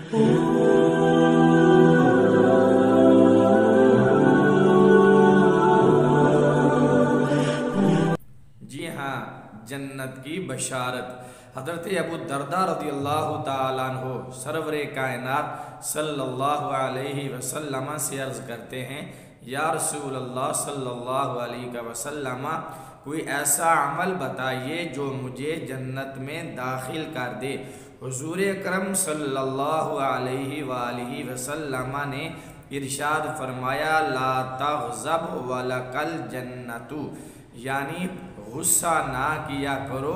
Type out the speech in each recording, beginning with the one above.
जी हाँ, जन्नत की बशारत। हज़रत अबू दरदा रज़ियल्लाहु ताला अन्हु सरवरे कायनात सल्लल्लाहु अलैहि वसल्लम से अर्ज़ करते हैं, या रसूल अल्लाह सल्लल्लाहु अलैहि वसल्लम, कोई ऐसा अमल बताइए जो मुझे जन्नत में दाखिल कर दे। हुज़ूर अकरम सल्लल्लाहु अलैहि वसल्लम ने इरशाद फरमाया, ला तग़ज़ब वलकल जन्नतु, यानी गुस्सा ना किया करो,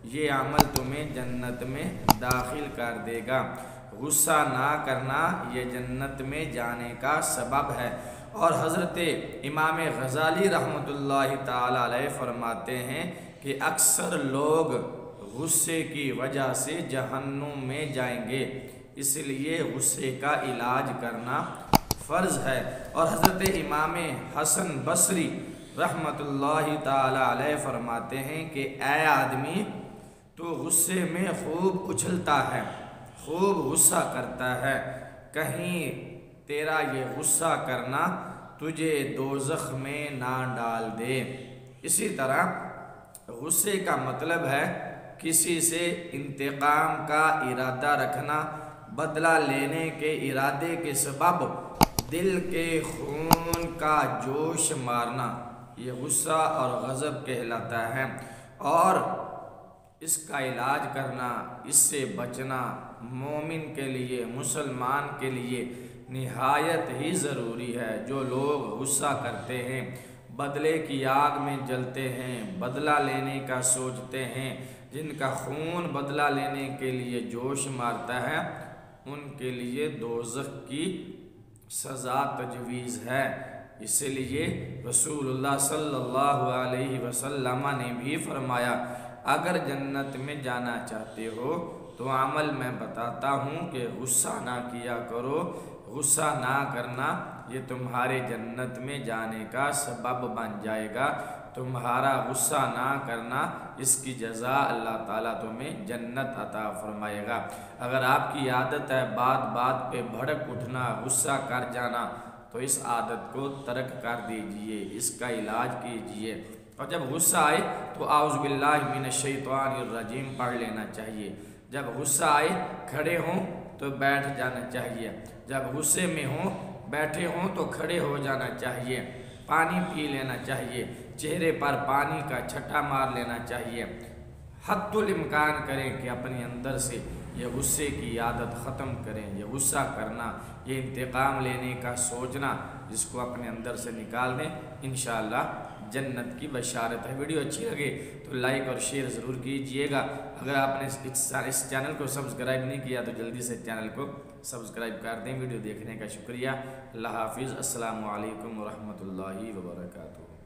ये अमल तुम्हें जन्नत में दाखिल कर देगा। गुस्सा ना करना ये जन्नत में जाने का सबब है। और हज़रत इमाम गज़ाली रहमतुल्लाहि ताला अलैह फरमाते हैं कि अक्सर लोग गुस्से की वजह से जहन्नुम में जाएंगे, इसलिए गुस्से का इलाज करना फ़र्ज़ है। और हज़रत इमाम हसन बसरी रहमतुल्लाहि ताला अलैह फरमाते हैं कि ऐ आदमी, तो गुस्से में खूब उछलता है, खूब गुस्सा करता है, कहीं तेरा ये गुस्सा करना तुझे दोज़ख में ना डाल दे। इसी तरह गुस्से का मतलब है किसी से इंतकाम का इरादा रखना, बदला लेने के इरादे के सबब दिल के खून का जोश मारना, ये गुस्सा और गज़ब कहलाता है। और इसका इलाज करना, इससे बचना मोमिन के लिए, मुसलमान के लिए निहायत ही ज़रूरी है। जो लोग गुस्सा करते हैं, बदले की आग में जलते हैं, बदला लेने का सोचते हैं, जिनका खून बदला लेने के लिए जोश मारता है, उनके लिए दोज़ख की सज़ा तजवीज़ है। इसलिए रसूलुल्लाह सल्लल्लाहु अलैहि वसल्लम ने भी फरमाया, अगर जन्नत में जाना चाहते हो तो अमल मैं बताता हूँ कि गुस्सा ना किया करो। गुस्सा ना करना ये तुम्हारे जन्नत में जाने का सबब बन जाएगा। तुम्हारा गुस्सा ना करना, इसकी जज़ा अल्लाह ताला तुम्हें जन्नत अता फरमाएगा। अगर आपकी आदत है बात बात पे भड़क उठना, गुस्सा कर जाना, तो इस आदत को तर्क कर दीजिए, इसका इलाज कीजिए। और जब गुस्सा आए तो आउज़ु बिल्लाहि मिनश शैतानिर रजीम पढ़ लेना चाहिए। जब गुस्सा आए खड़े हों तो बैठ जाना चाहिए, जब गुस्से में हों बैठे हों तो खड़े हो जाना चाहिए, पानी पी लेना चाहिए, चेहरे पर पानी का छट्टा मार लेना चाहिए। हद्दुल इम्कान करें कि अपने अंदर से ये गुस्से की आदत ख़त्म करें। ये गुस्सा करना, ये इंतकाम लेने का सोचना, जिसको अपने अंदर से निकाल दें। इंशाअल्लाह जन्नत की बशारत है। वीडियो अच्छी लगे तो लाइक और शेयर ज़रूर कीजिएगा। अगर आपने इस चैनल को सब्सक्राइब नहीं किया तो जल्दी से चैनल को सब्सक्राइब कर दें। वीडियो देखने का शुक्रिया। अल्लाह हाफिज़। अस्सलामु अलैकुम व रहमतुल्लाहि व बरकातुहू।